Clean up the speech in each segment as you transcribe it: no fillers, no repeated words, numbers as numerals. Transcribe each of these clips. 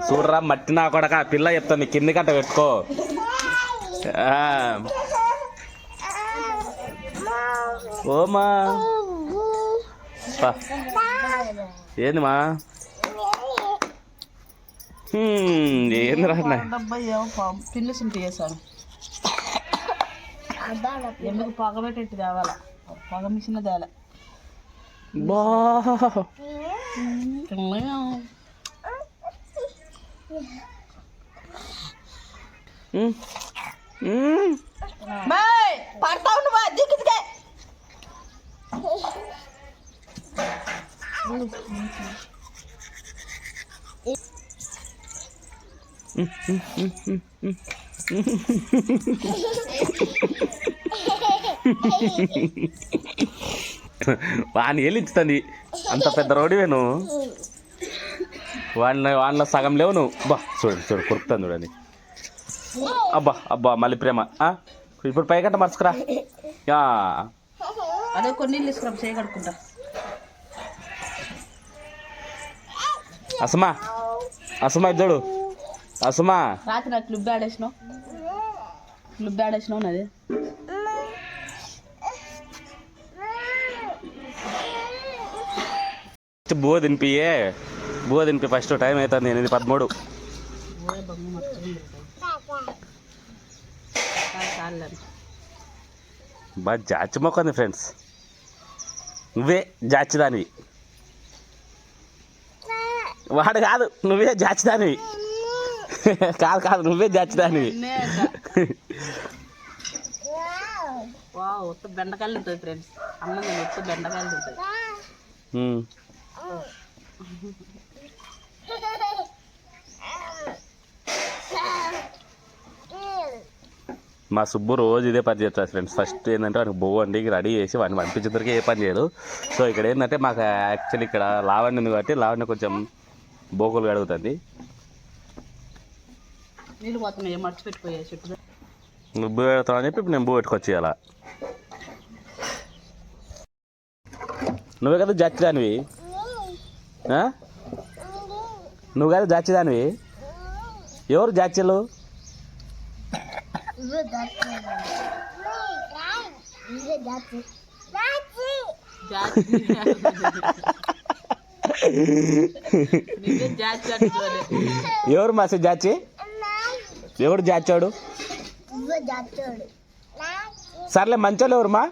చూడరా మట్టి నా కొడక పిల్ల చెప్తా నీ కింది కట్ట పెట్టుకో. ఓమా ఏందిమా ఏంది రా పిల్లి సింటి చేశాను. ఎందుకు పొగ పెట్టేట్టు తేవాలా, పొగ మిషన్ తేలే. బా పడతావు నువ్వు దిక్కుదికే. వాడిని వెళ్ళించుతుంది అంత పెద్ద రోడ్డువే నువ్వు. వాడిలో సగం లేవు నువ్వు. బా చూడండి చూడు కురుకుతాను చూడండి. అబ్బా అబ్బా మళ్ళీ ప్రేమ. ఇప్పుడు పైకంట మర్చుకురా. అదే కొన్ని నీళ్ళు తీసుకురా చేయగడుకుంటా. అసమా అసమా ఇద్దడు అసమా రాత్రి నాకు క్లిప్ ఆడేసినావు నాది. బో తినిపి ఫస్ట్ టైం అవుతుంది 8:13. బాగా జాచి మొక్కంది ఫ్రెండ్స్. నువ్వే జాచిదానివి, వాడు కాదు నువ్వే జాచిదానివి. కాదు నువ్వే జాచిదానివి. బెండకాయలు ఉంటుంది ఫ్రెండ్స్, అన్నం బెండకాయలు ఉంటుంది. మా సుబ్బు రోజు ఇదే పని చేస్తారు ఫ్రెండ్స్. ఫస్ట్ ఏంటంటే వాడికి బొవ్వు వండికి రెడీ చేసి వాడిని పంపించేందుకు ఏ పని చేయదు. సో ఇక్కడ ఏంటంటే మాకు యాక్చువల్లీ ఇక్కడ లావణ్య ఉంది కాబట్టి లావణ్య కొంచెం బోకులు కడుగుతుంది. నీళ్ళు పోతున్నాయి మర్చి పెట్టిపోయా చుట్టూ. నువ్వు బో పెడతావని చెప్పి నేను బో పెట్టుకొచ్చి అలా. నువ్వే కదా జాచిదానివి, నువ్వు కదా జాచిదానివి. ఎవరు జాచీలు? ఎవరు మాసి జాచి? ఎవడు జాచాడు? సర్లే మంచోళ్ళు ఎవరు మా?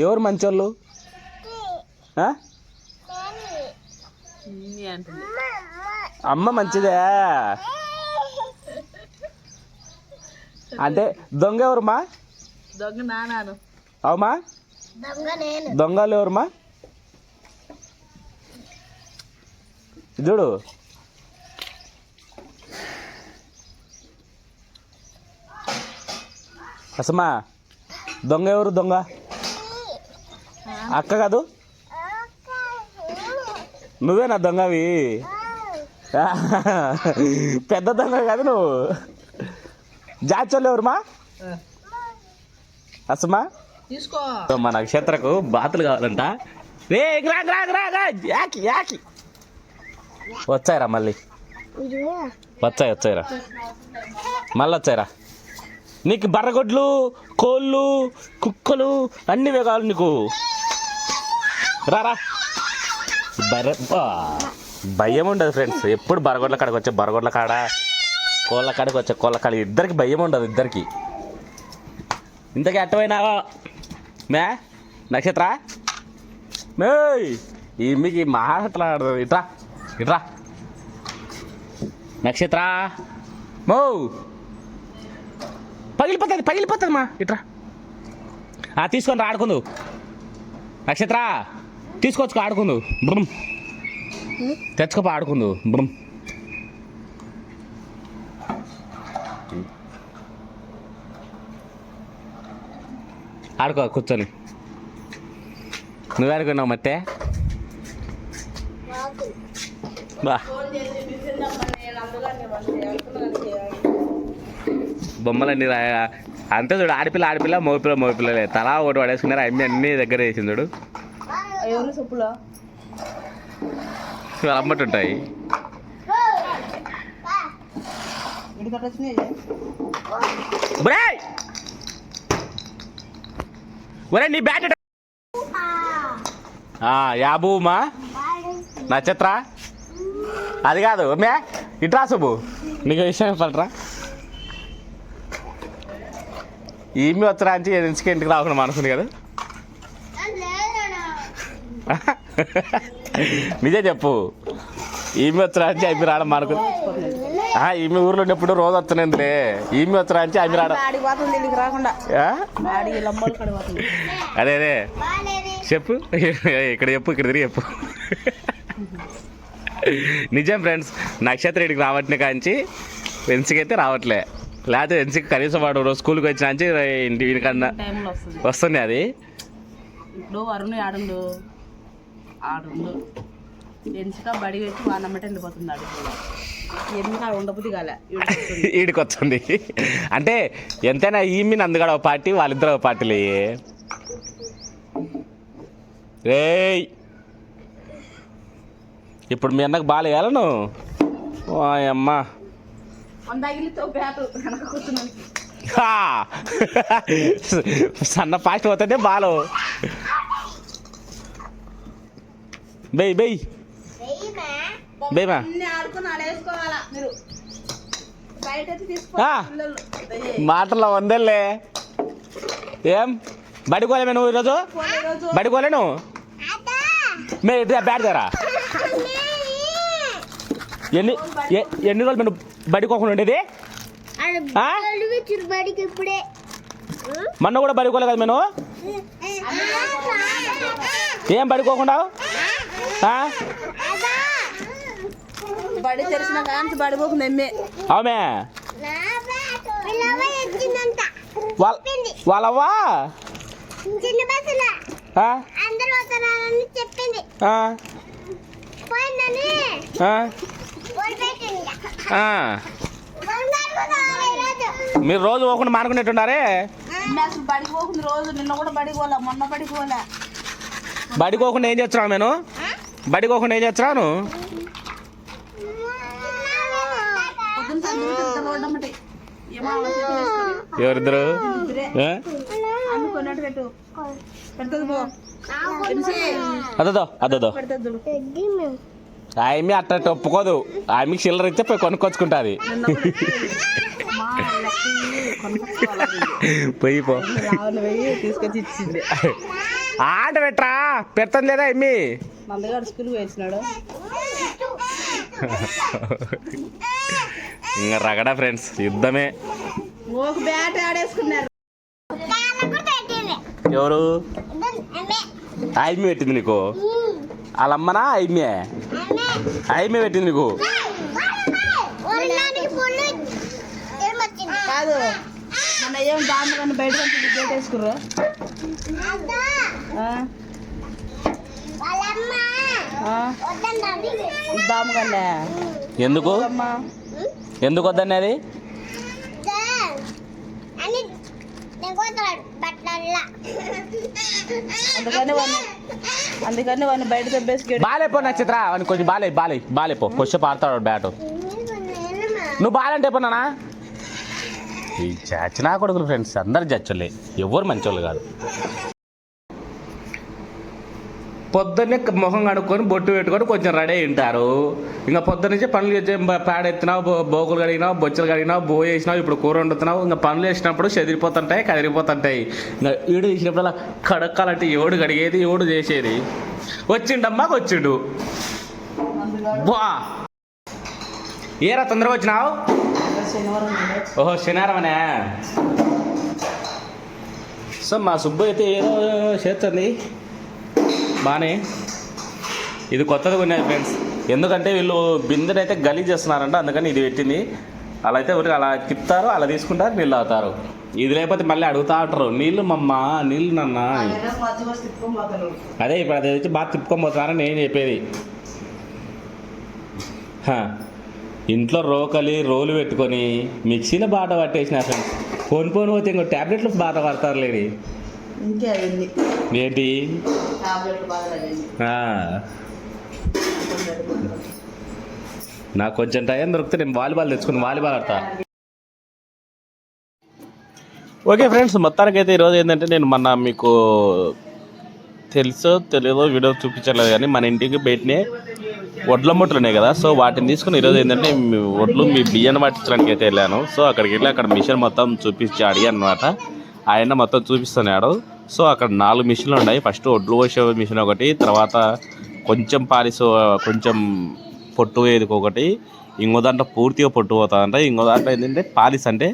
ఎవరు మంచోళ్ళు? అమ్మ మంచిదే అంటే దొంగ ఎవరుమా? దొంగ నాను. అవుమా దొంగలు ఎవరుమా? చూడు అసమా దొంగ ఎవరు? దొంగ అక్క కాదు, నువ్వేనా దొంగవి? పెద్ద దొంగ కాదు నువ్వు. జాచోళ్ళు ఎవరుమా? అసమా తీసుకో. మా నక్షత్రకు బాతులు కావాలంట. రే యాకి యాకి వచ్చాయిరా మళ్ళీ వచ్చాయిరా మళ్ళీ వచ్చాయిరా. నీకు బర్రగొడ్లు కోళ్ళు కుక్కలు అన్నీ కావాలి నీకు. రారా భయం ఉండదు ఫ్రెండ్స్. ఎప్పుడు బరగొడ్ల కాడకి వచ్చే బరగొడ్ల కాడ, కోళ్ళ కాడకి వచ్చే కోళ్ళ కాడ ఇద్దరికి భయం ఉండదు. ఇద్దరికి ఇంతకీ అట్టమైనావా మే నక్షత్ర? మే మీకు మాట్లాడదు. ఇట్రా ఇట్రా నక్షత్ర. మో పగిలిపోతుంది మా. ఇట్రా తీసుకొని రా ఆడుకుందు. నక్షత్ర తీసుకోవచ్చుకో ఆడుకుందు. బ్రమ్ తెచ్చుకోపో ఆడుకుందు. బ్రమ్ ఆడుకో కూర్చొని. నువ్వు ఆడుకున్నావు మత్తే బా. బొమ్మలన్నీ అంతే చూడు. ఆడపిల్ల మగపిల్లలే తలా ఒకటి పడేసుకున్నారు. అన్నీ దగ్గర వేసింది చూడు. చెప్పులో అమ్మటుంటాయి. ఇడికట్ట వచ్చినాయి ఒరే నీ బ్యాట్ యాబూమా నక్షత్ర అది కాదు మే ఇట్రా సుబ్బు నీకు విషయం చెప్పాలరా ఈమె వచ్చరా అంటే ఎందుకు ఇంటికి రాకుండా అనుకుంది కదా నిజే చెప్పు ఈమె వచ్చరా అంటే అవి రావడం అనుకుంది ఈమె ఊర్లో ఉన్నప్పుడు రోజు వస్తున్నాయిలే ఈమె వచ్చరా అంటే అవి రావడం రాకుండా అదే అదే చెప్పు ఇక్కడ చెప్పు ఇక్కడ తిరిగి చెప్పు నిజం ఫ్రెండ్స్ నక్షత్ర ఇడికి రావట్లే కాంచి వెన్స్కి అయితే రావట్లే లేకపోతే వెన్స్కి కనీసం వాడు రోజు స్కూల్కి వచ్చినాంచి ఇంటి వీనికన్నా వస్తుంది అది ఇప్పుడు వరుణ్ ఆడుండు ఆడుండు ఎంచుక బడి వచ్చి వానమ్మట వెళ్ళిపోతున్నాడు ఎందుకు ఆడ ఉండబుద్ధి కాలే ఈడికి వస్తుంది అంటే ఎంతైనా ఈమె నందుగడ ఒక పార్టీ వాళ్ళిద్దరు ఒక పార్టీలే రేయ్ ఇప్పుడు మీ అన్నకు బాగాలేయాల నువ్వు అమ్మా సన్న ఫాస్ట్ పోతుంటే బాలు బెయ్ బెయ్ బెయ్మా మాటల్లో వందేలే ఏం బడికోలేమే నువ్వు ఈరోజు బడికోలే నువ్వు మే బ్యాట్ దారా ఎన్ని రోజులు మేము బడికోకుండా ఉండేది మొన్న కూడా బడికోలే కదా మేము ఏం బడికోకుండా బడి తెరిచిన కానీ బడిపోకుండా అవుమే వాళ్ళవ్వా మీరు రోజు పోకుండా మానుకునేట్టున్నారే బడికి పోకుండా రోజు నిన్న కూడా బడికి పోలే మొన్న బడికి పోలే బడికోకుండా ఏం చేస్తున్నావు నేను బడికోకుండా ఏం చేస్తున్నాను ఎవరిద్దరు అదో అదో ఆమె అట్ట ఒప్పుకోదు ఆమెకి చిల్లర ఇస్తే పోయి కొనుక్కొచ్చుకుంటుంది పోయి పో తీసుకొచ్చి ఇచ్చింది ఆట పెట్టరా పెడతాను లేదా ఎమ్మి మందగాడు స్కూల్కి వేసినాడు ఇంకా రగడా ఫ్రెండ్స్ యుద్ధమే ఒక బ్యాట్ ఆడేసుకున్నారు ఎవరు ఐమ్మి పెట్టింది నీకు వాళ్ళమ్మనా ఐమ్మే పెట్టింది నీకు కాదు మన ఏం దాన్ని కానీ బయట గేట్ వేసుకుర్రు దామగండి ఎందుకు ఎందుకు వద్దండి అది అందుకని వాడిని బయట తెప్పేసి బాలేపో నక్షత్ర వాడిని కొంచెం బాలేపో కొంచెం ఆడతాడు బ్యాట్ నువ్వు బాలంటే పోనా ఈ చచ్చినా కొడుకులు ఫ్రెండ్స్ అందరు చచ్చులే ఎవరు మంచోళ్ళు కాదు పొద్దున్నే మొహం కడుక్కొని బొట్టు పెట్టుకొని కొంచెం రెడీ అయి ఉంటారు ఇంకా పొద్దున్న నుంచి పనులు చేసే పేడ ఎత్తినావు బోకులు కడిగినావు బొచ్చలు కడిగినావు బో వేసినావు ఇప్పుడు కూర వండుతున్నావు ఇంకా పనులు వేసినప్పుడు చెదిరిపోతుంటాయి కదిరిపోతుంటాయి ఇంకా ఈడు తీసినప్పుడు కడక్కాలంటే ఎవడు కడిగేది ఎవడు చేసేది వచ్చిండమ్మా వచ్చిండు బా ఏరా తొందరగా వచ్చినావు ఓహో శనివారమనే సో మా సుబ్బు అయితే ఏదో చేస్తుంది బాగానే ఇది కొత్తది కొన్నాయి ఫ్రెండ్స్ ఎందుకంటే వీళ్ళు బిందెని అయితే గలీజ్ చేస్తున్నారంట అందుకని ఇది పెట్టింది అలా అయితే ఊరికి అలా తిప్పుతారు అలా తీసుకుంటారు నీళ్ళు తాగుతారు ఇది లేకపోతే మళ్ళీ అడుగుతా ఉంటారు నీళ్ళు మమ్మ నీళ్ళు నన్న అదే ఇప్పుడు అది వచ్చి బాగా తిప్పుకొని పోతున్నారని నేను చెప్పేది ఇంట్లో రోలు పెట్టుకొని మిక్సీలో బాట పట్టేసిన ఫ్రెండ్స్ పోను పోతే ఇంకో ట్యాబ్లెట్లు బాట పడతారు లేడి ఏంటి నాకు కొంచెం టైం దొరికితే నేను వాలీబాల్ తెచ్చుకుని వాలీబాల్ ఆడతా ఓకే ఫ్రెండ్స్, మొత్తానికైతే ఈరోజు ఏంటంటే నేను మొన్న మీకు తెలుసో తెలియదో వీడియో చూపించలేదు కానీ మన ఇంటికి బయటనే వడ్ల మూటలు ఉన్నాయి కదా. సో వాటిని తీసుకుని ఈరోజు ఏంటంటే వడ్లు మీ బియ్యాన్ని పట్టించడానికి అయితే వెళ్ళాను. సో అక్కడికి వెళ్ళి అక్కడ మిషన్ మొత్తం చూపించి అడిగాను అనమాట. ఆయన మొత్తం చూపిస్తున్నాడు. సో అక్కడ 4 మిషన్లు ఉన్నాయి. ఫస్ట్ వడ్లు పోసే మిషన్ ఒకటి, తర్వాత కొంచెం పాలిస్ కొంచెం పొట్టు వేదిక ఒకటి, ఇంకో దాంట్లో పూర్తిగా పొట్టు పోతుందంట, ఇంకో దాంట్లో ఏంటంటే పాలిస్ అంటే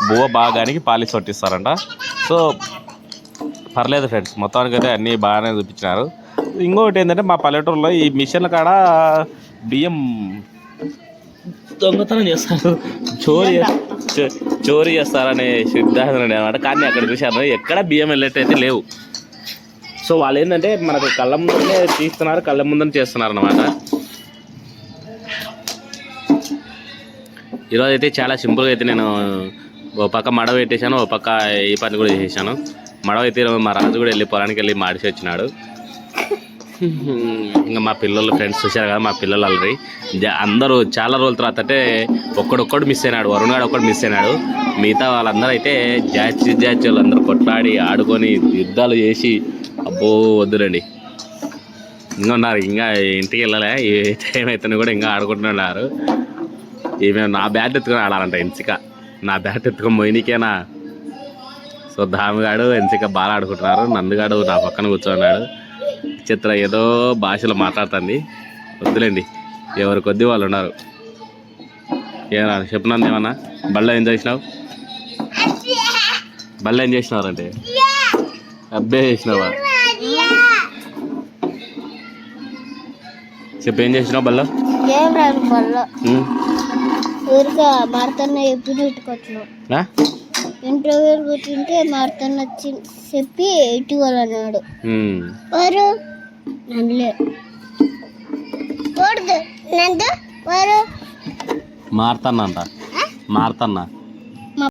బువ్వ భాగానికి పాలిస్ పట్టిస్తారంట. సో పర్లేదు ఫ్రెండ్స్, మొత్తానికి అయితే అన్నీ బాగానే చూపించినారు. ఇంకొకటి ఏంటంటే మా పల్లెటూరులో ఈ మిషన్ల కాడ బియ్యం దొంగతనం చేస్తారు, చోరీ చేస్తారనే సిద్ధాంతం అనమాట. కానీ అక్కడ చూశాను ఎక్కడ బియ్యం వెళ్ళేటైతే లేవు. సో వాళ్ళు ఏంటంటే మనకు కళ్ళ ముందనే తీస్తున్నారు, కళ్ళ ముందనే చేస్తున్నారు అనమాట. ఈరోజు అయితే చాలా సింపుల్గా అయితే నేను ఓ పక్క మడవ పెట్టేశాను, ఓ పక్క ఈ పని కూడా చేసేసాను. మడవ అయితే మా రాజు కూడా వెళ్ళి పొలానికి వెళ్ళి మాడిసి వచ్చినాడు. ఇంకా మా పిల్లలు ఫ్రెండ్స్ చూశారు కదా, మా పిల్లలు అల్లరి అందరూ చాలా రోజుల తర్వాత అంటే ఒక్కడొక్కడు మిస్ అయినాడు, వరుణ్ గారు ఒక్కడు మిస్ అయినాడు. మిగతా వాళ్ళందరూ అయితే జాచి వాళ్ళందరూ కొట్లాడి ఆడుకొని యుద్ధాలు చేసి అబ్బో వద్దులండి. ఇంకా ఉన్నారు, ఇంకా ఇంటికి వెళ్ళలే, ఈ టైం అయితే కూడా ఇంకా ఆడుకుంటున్నారు. ఈమె నా బ్యాట్ ఎత్తుకొని ఆడాలంట, ఎన్సిక నా బ్యాట్ ఎత్తుకొని మొయినికేనా. సో దామిగాడు ఎన్సిక బాగా ఆడుకుంటున్నారు. నందుగాడు నా పక్కన కూర్చోన్నాడు. చిత్ర ఏదో భాషలో మాట్లాడుతుంది, వద్దులేండి, ఎవరి కొద్ది వాళ్ళు ఉన్నారు. ఏమన్నా చెప్పినందు ఏమన్నా బళ్ళ ఏం చేసినావు, బళ్ళ ఏం చేసినారంటే అబ్బే చేసినావా చెప్పు, ఏం చేసినావు బళ్ళ? ఇంటర్వ్యూ కూర్చుంటే మార్తన్న వచ్చి చెప్పి ఇటీవలన్నాడు మార్తన్న అంట, మార్తన్న